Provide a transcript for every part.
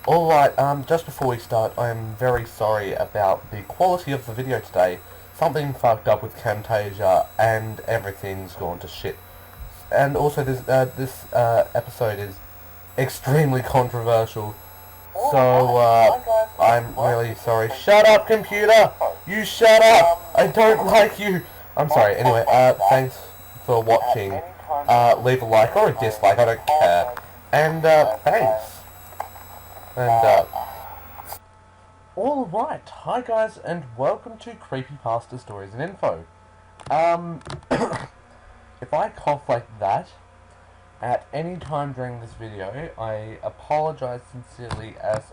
Alright, just before we start, I am very sorry about the quality of the video today. Something fucked up with Camtasia, and everything's gone to shit. And also, this episode is extremely controversial, so, I'm really sorry. Shut up, computer! You shut up! I don't like you! I'm sorry. Anyway, thanks for watching. Leave a like or a dislike, I don't care. And, thanks. And, Alright, hi guys, and welcome to Creepypasta Stories and Info. If I cough like that at any time during this video, I apologize sincerely as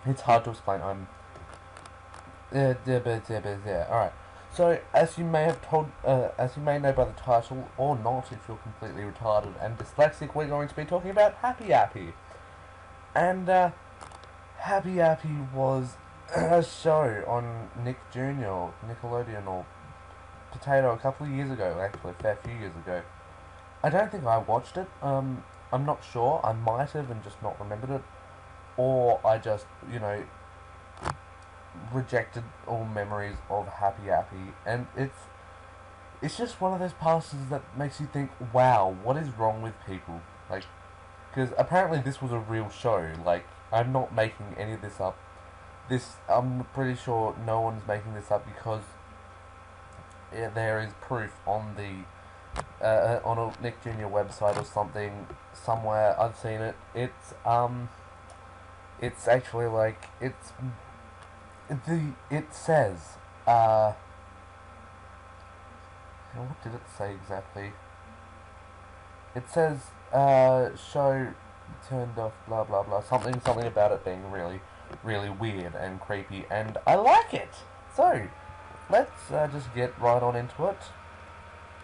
it's hard to explain, alright. So, as you may know by the title, or not if you're completely retarded and dyslexic, we're going to be talking about Appy. And, Happy Appy was a show on Nick Jr., or Nickelodeon, or Potato a couple of years ago, actually, a fair few years ago. I don't think I watched it, I'm not sure, I might have and just not remembered it, or I just, rejected all memories of Happy Appy, and it's just one of those passes that makes you think, wow, what is wrong with people? Like, because apparently this was a real show. Like, I'm not making any of this up. I'm pretty sure no one's making this up because there is proof on on a Nick Jr. website or something somewhere. I've seen it. It's actually like it says what did it say exactly? It says show turned off, blah blah blah, something about it being really weird and creepy, and I like it. So let's just get right on into it.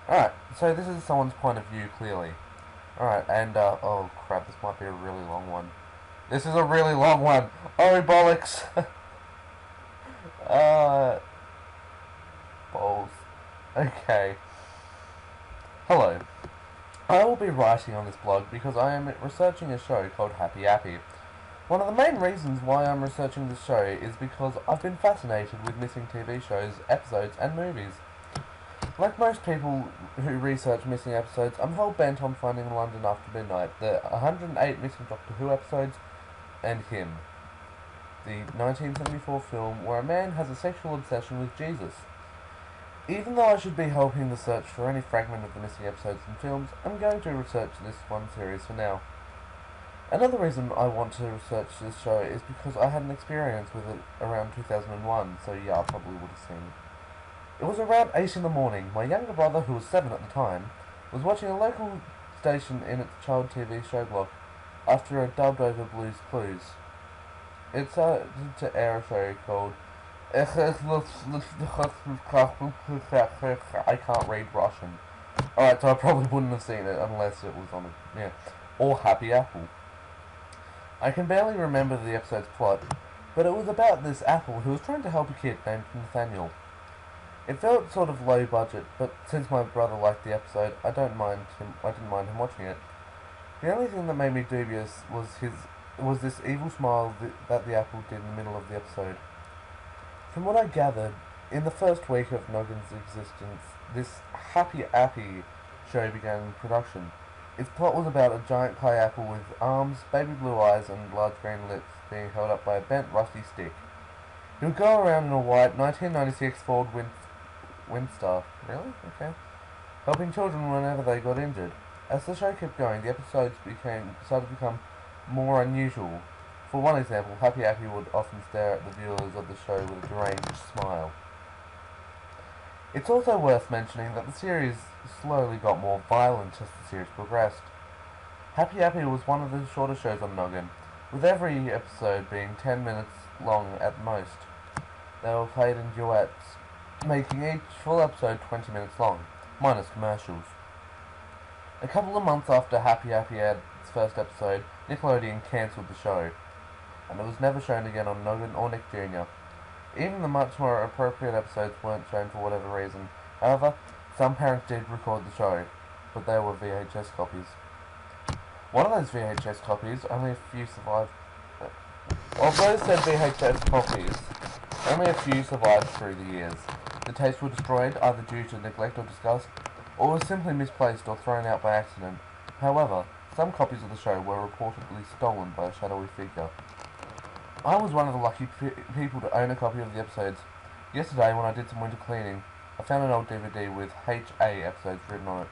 Alright, so this is someone's point of view, clearly. Alright, and oh crap, this might be a really long one. This is a really long one. Oh bollocks. Balls. Okay. Hello. I will be writing on this blog because I am researching a show called Happy Appy. One of the main reasons why I'm researching this show is because I've been fascinated with missing TV shows, episodes, and movies. Like most people who research missing episodes, I'm hell-bent on finding London After Midnight, the 108 missing Doctor Who episodes, and him. The 1974 film where a man has a sexual obsession with Jesus. Even though I should be helping the search for any fragment of the missing episodes and films, I'm going to research this one series for now. Another reason I want to research this show is because I had an experience with it around 2001, so yeah, I probably would have seen it. It was around 8 in the morning. My younger brother, who was 7 at the time, was watching a local station in its child TV show block after a dubbed over Blue's Clues. It started to air a show called I can't read Russian. Alright, so I probably wouldn't have seen it unless it was on or Happy Apple. I can barely remember the episode's plot, but it was about this apple who was trying to help a kid named Nathaniel. It felt sort of low budget, but since my brother liked the episode, I didn't mind him watching it. The only thing that made me dubious was this evil smile that the apple did in the middle of the episode. From what I gathered, in the first week of Noggin's existence, this Happy Appy show began production. Its plot was about a giant pie apple with arms, baby blue eyes, and large green lips being held up by a bent, rusty stick. He would go around in a white 1996 Ford Windstar. Really? Okay. Helping children whenever they got injured. As the show kept going, the episodes started to become more unusual. For one example, Happy Appy would often stare at the viewers of the show with a deranged smile. It's also worth mentioning that the series slowly got more violent as the series progressed. Happy Appy was one of the shorter shows on Noggin, with every episode being 10 minutes long at most. They were played in duets, making each full episode 20 minutes long, minus commercials. A couple of months after Happy Appy aired its first episode, Nickelodeon cancelled the show, and it was never shown again on Noggin or Nick Jr. Even the much more appropriate episodes weren't shown for whatever reason. However, some parents did record the show, but they were VHS copies. One of those VHS copies, only a few survived. Of those said VHS copies, only a few survived through the years. The tapes were destroyed either due to neglect or disgust, or were simply misplaced or thrown out by accident. However, some copies of the show were reportedly stolen by a shadowy figure. I was one of the lucky people to own a copy of the episodes. Yesterday, when I did some winter cleaning, I found an old DVD with HA episodes written on it.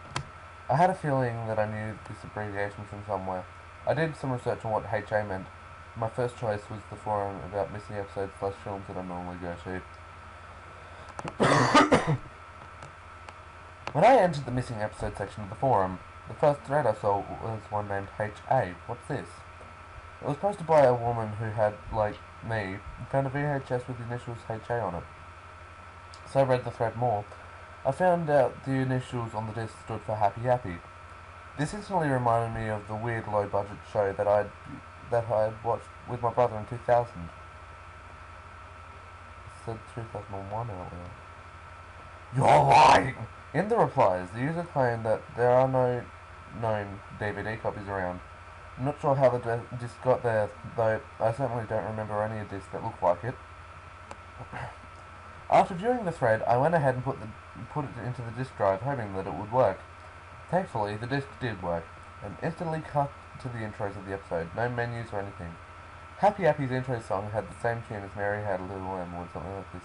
I had a feeling that I knew this abbreviation from somewhere. I did some research on what HA meant. My first choice was the forum about missing episodes / films that I normally go to. When I entered the missing episode section of the forum, the first thread I saw was one named HA. What's this? It was posted by a woman who had, like me, found a VHS with the initials HA on it. So I read the thread more. I found out the initials on the disc stood for Happy Appy. This instantly reminded me of the weird low-budget show that I had watched with my brother in 2000. It said 2001 earlier. You're lying! In the replies, the user claimed that there are no known DVD copies around. I'm not sure how the disc got there, though I certainly don't remember any disc that looked like it. After viewing the thread, I went ahead and put it into the disk drive, hoping that it would work. Thankfully, the disc did work, and instantly cut to the intros of the episode. No menus or anything. Happy Appy's intro song had the same tune as Mary Had a Little Lamb, or something like this.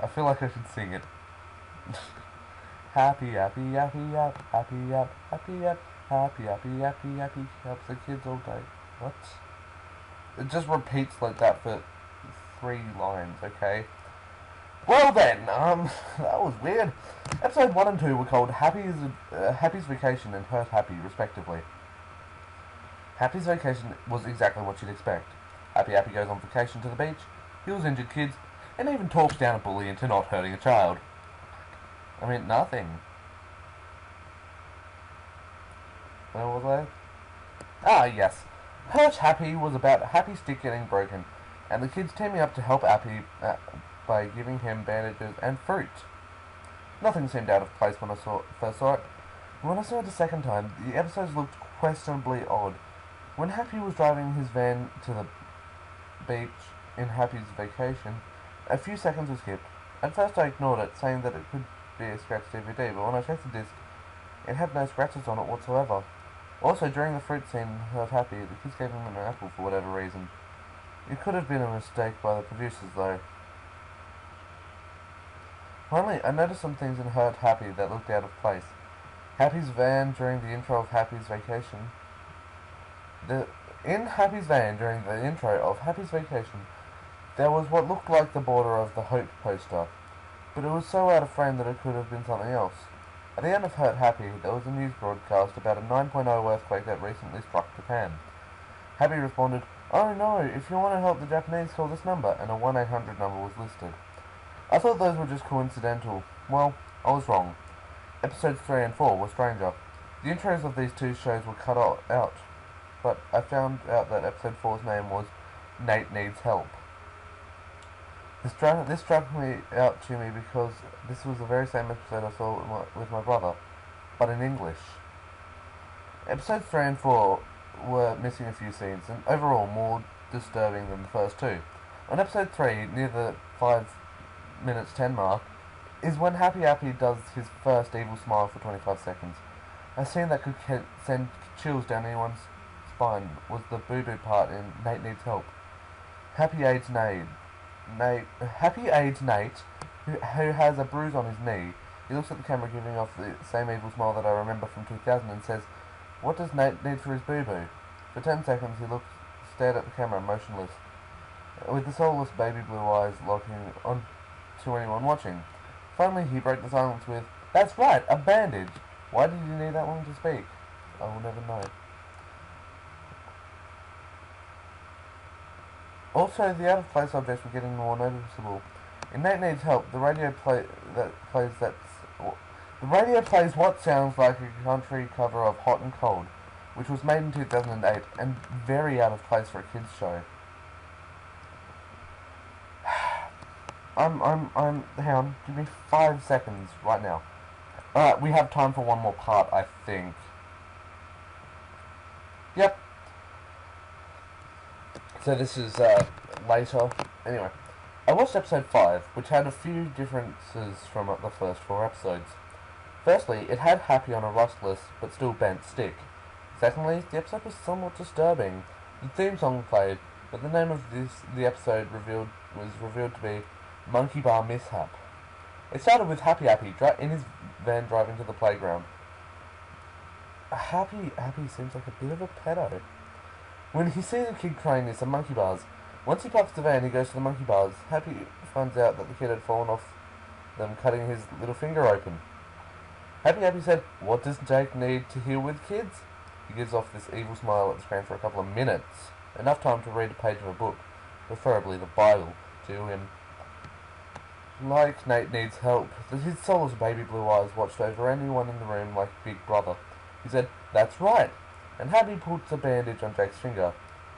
I feel like I should sing it. Happy Appy, Appy, App, Happy App, Happy App, Happy Appy, Appy, Appy, helps the kids all day. What? It just repeats like that for 3 lines, okay? Well then, that was weird. Episode 1 and 2 were called Happy's Vacation and Hurt Happy, respectively. Happy's Vacation was exactly what you'd expect. Happy Appy goes on vacation to the beach, heals injured kids, and even talks down a bully into not hurting a child. I mean, nothing. Where was I? Ah, yes. Hurt Happy was about Happy's stick getting broken, and the kids teaming up to help Appy by giving him bandages and fruit. Nothing seemed out of place when I first saw it. When I saw it the second time, the episodes looked questionably odd. When Happy was driving his van to the beach in Happy's Vacation, a few seconds were skipped. At first I ignored it, saying that it could be a scratched DVD, but when I checked the disc, it had no scratches on it whatsoever. Also, during the fruit scene of Happy, the kids gave him an apple for whatever reason. It could have been a mistake by the producers, though. Finally, I noticed some things in Hurt Happy that looked out of place. Happy's van during the intro of Happy's Vacation. In Happy's van during the intro of Happy's Vacation, there was what looked like the border of the Hope poster, but it was so out of frame that it could have been something else. At the end of Hurt Happy, there was a news broadcast about a 9.0 earthquake that recently struck Japan. Happy responded, "Oh no, if you want to help the Japanese, call this number," and a 1-800 number was listed. I thought those were just coincidental. Well, I was wrong. Episodes 3 and 4 were stranger. The intros of these two shows were cut out, but I found out that episode 4's name was Nate Needs Help. This struck me out to me because this was the very same episode I saw with my brother, but in English. Episodes 3 and 4 were missing a few scenes, and overall more disturbing than the first two. On episode 3, near the 5 minutes 10 mark, is when Happy Appy does his first evil smile for 25 seconds. A scene that could send chills down anyone's spine was the boo-boo part in Nate Needs Help. Happy aids Nate, who has a bruise on his knee. He looks at the camera giving off the same evil smile that I remember from 2000 and says, "What does Nate need for his boo-boo?" For 10 seconds he stared at the camera, motionless, with the soulless baby blue eyes looking on to anyone watching. Finally he broke the silence with, "That's right, a bandage! Why did you need that long to speak? I will never know." Also, the out-of-place objects were getting more noticeable. In Nate Needs Help, the radio plays what sounds like a country cover of Hot and Cold, which was made in 2008 and very out of place for a kids show. Hang on, give me 5 seconds right now. Alright, we have time for one more part, I think. Yep. So this is later. Anyway, I watched episode 5, which had a few differences from the first 4 episodes. Firstly, it had Happy on a rustless but still bent stick. Secondly, the episode was somewhat disturbing. The theme song played, but the name of the episode was revealed to be Monkey Bar Mishap. It started with Happy in his van driving to the playground. Happy seems like a bit of a pedo. When he sees a kid crying near some monkey bars, once he parks the van, he goes to the monkey bars. Happy finds out that the kid had fallen off them, cutting his little finger open. Happy said, "What does Jake need to heal with, kids?" He gives off this evil smile at the screen for a couple of minutes. Enough time to read a page of a book, preferably the Bible, to him. Like Nate needs help, his soulless baby blue eyes watched over anyone in the room like Big Brother. He said, "That's right," and Happy puts a bandage on Jake's finger.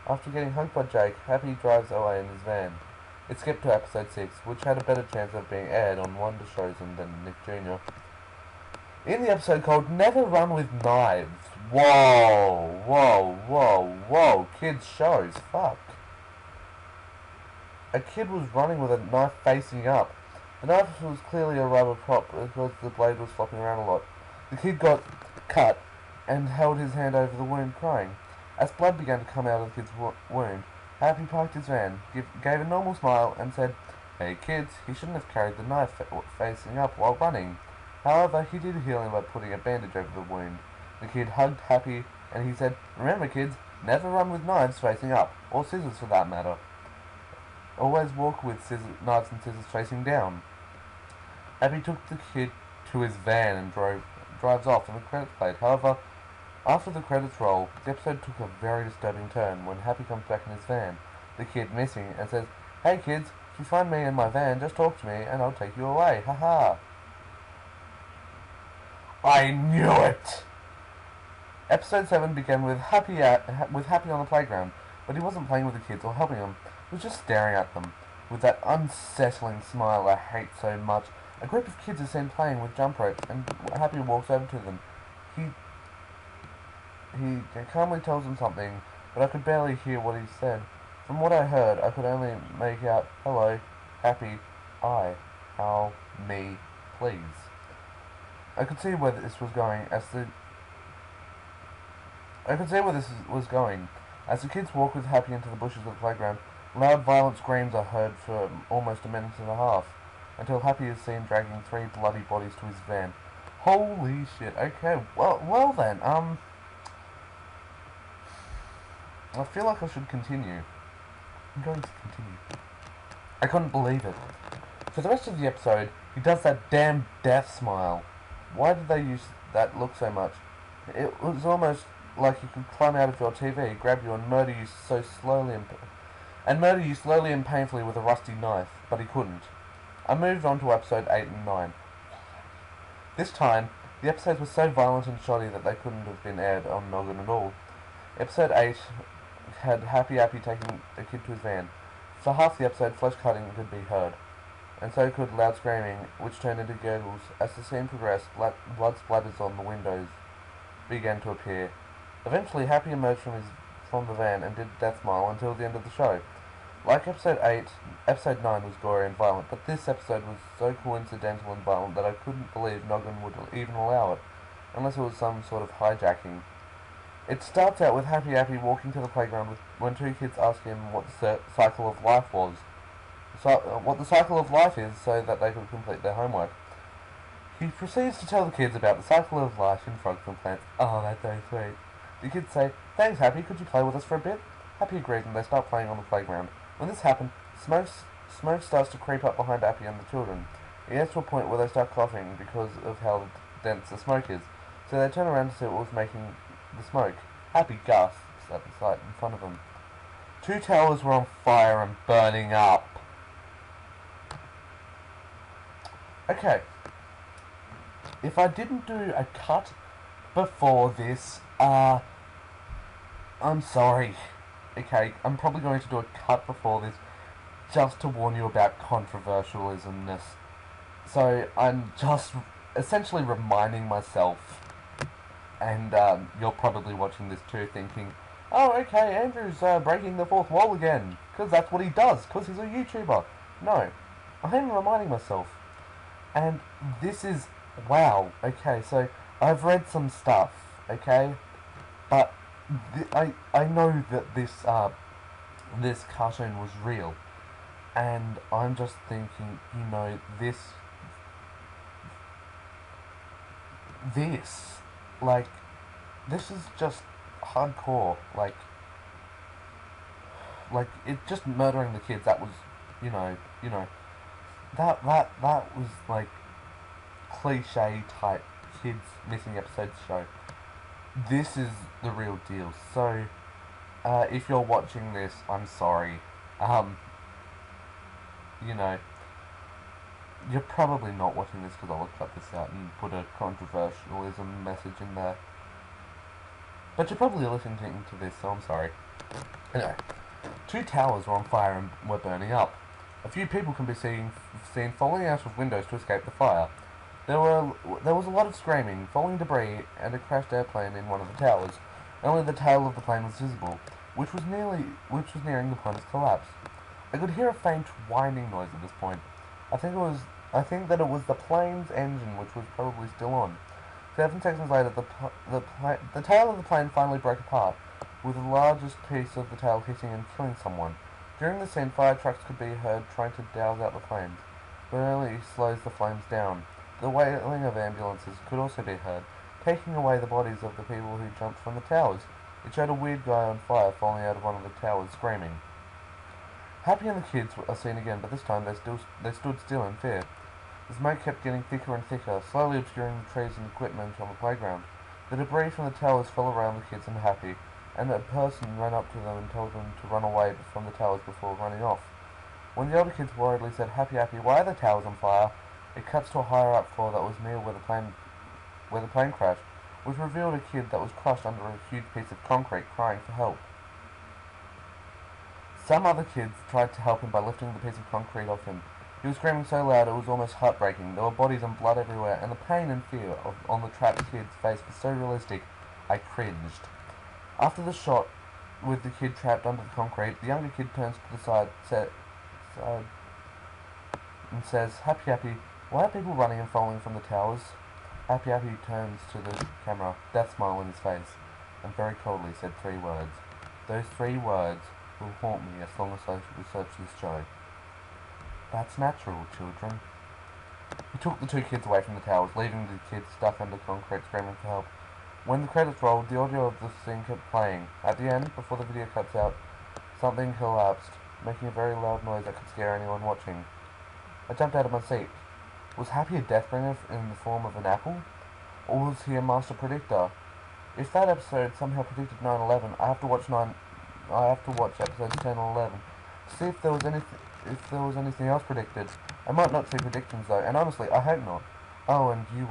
After getting hugged by Jake, Happy drives away in his van. It skipped to episode 6, which had a better chance of being aired on Wonder Shows than Nick Jr. In the episode called Never Run with Knives. Whoa, kids shows, fuck. A kid was running with a knife facing up. The knife was clearly a rubber prop because the blade was flopping around a lot. The kid got cut and held his hand over the wound, crying. As blood began to come out of the kid's wound, Happy parked his van, gave a normal smile, and said, "Hey kids, he shouldn't have carried the knife facing up while running." However, he did heal him by putting a bandage over the wound. The kid hugged Happy, and he said, "Remember kids, never run with knives facing up, or scissors for that matter. Always walk with knives and scissors facing down." Happy took the kid to his van and drives off, and the credits played. However, after the credits roll, the episode took a very disturbing turn when Happy comes back in his van, the kid missing, and says, "Hey kids, if you find me in my van, just talk to me and I'll take you away, haha." I knew it! Episode 7 began with Happy on the playground, but he wasn't playing with the kids or helping them. He was just staring at them, with that unsettling smile I hate so much. A group of kids are seen playing with jump ropes, and Happy walks over to them. He calmly tells them something, but I could barely hear what he said. From what I heard, I could only make out, "Hello, Happy, how, me, please." I could see where this was going as the kids walked with Happy into the bushes of the playground. Loud, violent screams are heard for almost a minute and a half, until Happy is seen dragging 3 bloody bodies to his van. Holy shit! Okay, well then, I feel like I should continue. I'm going to continue. I couldn't believe it. For the rest of the episode, he does that damn death smile. Why did they use that look so much? It was almost like he could climb out of your TV, grab you, and murder you slowly and painfully with a rusty knife, but he couldn't. I moved on to episode 8 and 9. This time, the episodes were so violent and shoddy that they couldn't have been aired on Noggin at all. Episode 8 had Happy taking a kid to his van. For half the episode, flesh cutting could be heard, and so could loud screaming, which turned into gurgles. As the scene progressed, blood splatters on the windows began to appear. Eventually, Happy emerged from the van and did a death smile until the end of the show. Like episode 8, episode 9 was gory and violent, but this episode was so coincidental and violent that I couldn't believe Noggin would even allow it, unless it was some sort of hijacking. It starts out with Happy walking to the playground when 2 kids ask him what the cycle of life was. What the cycle of life is, so that they could complete their homework. He proceeds to tell the kids about the cycle of life in frogs and plants. Oh, that's so sweet. The kids say, "Thanks, Happy, could you play with us for a bit?" Happy agrees and they start playing on the playground. When this happens, smoke starts to creep up behind Appy and the children. It gets to a point where they start coughing because of how dense the smoke is. So they turn around to see what was making the smoke. Happy gasps at the sight in front of them. 2 towers were on fire and burning up. Okay. If I didn't do a cut before this, I'm sorry. Okay, I'm probably going to do a cut before this, just to warn you about controversialismness. So, I'm just essentially reminding myself, and you're probably watching this too thinking, oh, okay, Andrew's breaking the fourth wall again, because that's what he does, because he's a YouTuber. No, I'm reminding myself. And this is, wow, okay, so I've read some stuff, okay, but I know that this cartoon was real, and I'm just thinking, you know, this, like, this is just hardcore, like it just murdering the kids. That was, you know, that was like cliche type kids missing episodes show. This is the real deal. So, if you're watching this, I'm sorry. You know, you're probably not watching this because I will cut this out and put a controversialism message in there. But you're probably listening to this, so I'm sorry. Anyway, two towers were on fire and were burning up. A few people can be seen falling out of windows to escape the fire. There was a lot of screaming, falling debris, and a crashed airplane in one of the towers. Only the tail of the plane was visible, which was nearing the point of collapse. I could hear a faint whining noise at this point. I think that it was the plane's engine, which was probably still on. 7 seconds later, the tail of the plane finally broke apart, with the largest piece of the tail hitting and killing someone. During the scene, fire trucks could be heard trying to douse out the flames, but it only slows the flames down. The wailing of ambulances could also be heard, taking away the bodies of the people who jumped from the towers. It showed a weird guy on fire falling out of one of the towers, screaming. Happy and the kids are seen again, but this time they stood still in fear. The smoke kept getting thicker and thicker, slowly obscuring the trees and equipment on the playground. The debris from the towers fell around the kids and Happy, and a person ran up to them and told them to run away from the towers before running off. When the older kids worriedly said, "Happy, Happy, why are the towers on fire?" it cuts to a higher up floor that was near where the plane crashed, which revealed a kid that was crushed under a huge piece of concrete, crying for help. Some other kids tried to help him by lifting the piece of concrete off him. He was screaming so loud it was almost heartbreaking. There were bodies and blood everywhere, and the pain and fear on the trapped kid's face was so realistic, I cringed. After the shot with the kid trapped under the concrete, the younger kid turns to the side and says, "Happy, Happy, why are people running and falling from the towers?" Happy, Happy turns to the camera, death smile on his face, and very coldly said 3 words. Those 3 words will haunt me as long as I research this show. That's natural, children. He took the 2 kids away from the towers, leaving the kids stuck under concrete screaming for help. When the credits rolled, the audio of the scene kept playing. At the end, before the video cuts out, something collapsed, making a very loud noise that could scare anyone watching. I jumped out of my seat. Was Happy a Deathbringer in the form of an apple? Or was he a master predictor? If that episode somehow predicted 9/11, I have to watch episodes 10 and 11 to see if there was anything else predicted. I might not see predictions though, and honestly, I hope not. Oh, and you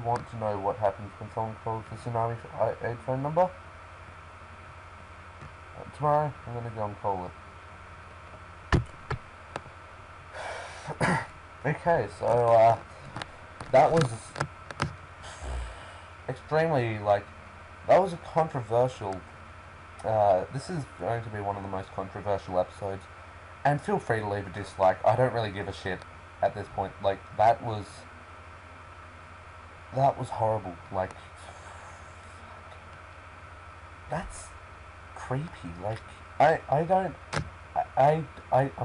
want to know what happens when someone calls the tsunami aid phone number? Tomorrow, I'm gonna go and call it. Okay, so, that was extremely, that was a controversial, this is going to be one of the most controversial episodes, and feel free to leave a dislike. I don't really give a shit at this point. That was horrible. That's creepy. I'm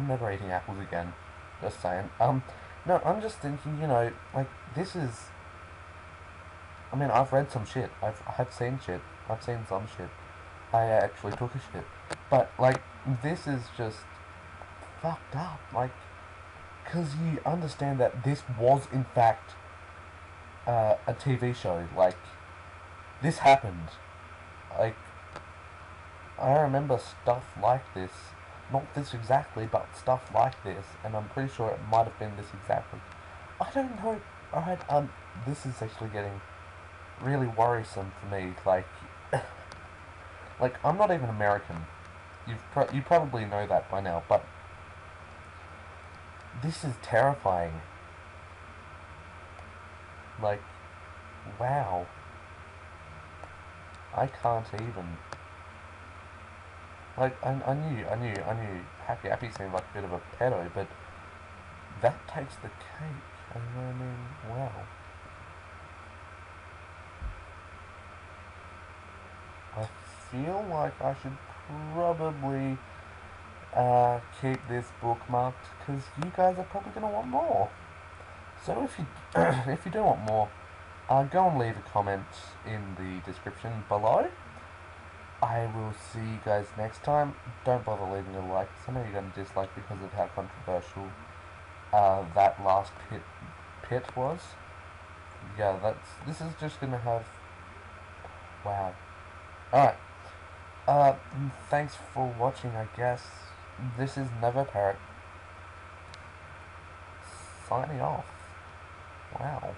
never eating apples again. Just saying. No, I'm just thinking, this is, I've read some shit. I've seen shit. I've seen some shit. I actually took a shit. But, this is just fucked up. Because you understand that this was, in fact, a TV show. This happened. I remember stuff like this. Not this exactly, but stuff like this. And I'm pretty sure it might have been this exactly. I don't know. Alright, this is actually getting really worrisome for me. I'm not even American. You probably know that by now, but this is terrifying. Like, wow. I can't even. Like, I knew Happy seemed like a bit of a pedo, but that takes the cake. I mean, wow. I feel like I should probably keep this bookmarked because you guys are probably going to want more. So if you if you do want more, go and leave a comment in the description below. I will see you guys next time. Don't bother leaving a like. I know you're going to dislike because of how controversial that last pit was. Yeah, this is just going to have. Wow. Alright. Thanks for watching, I guess. This is Never Parrot signing off. Wow.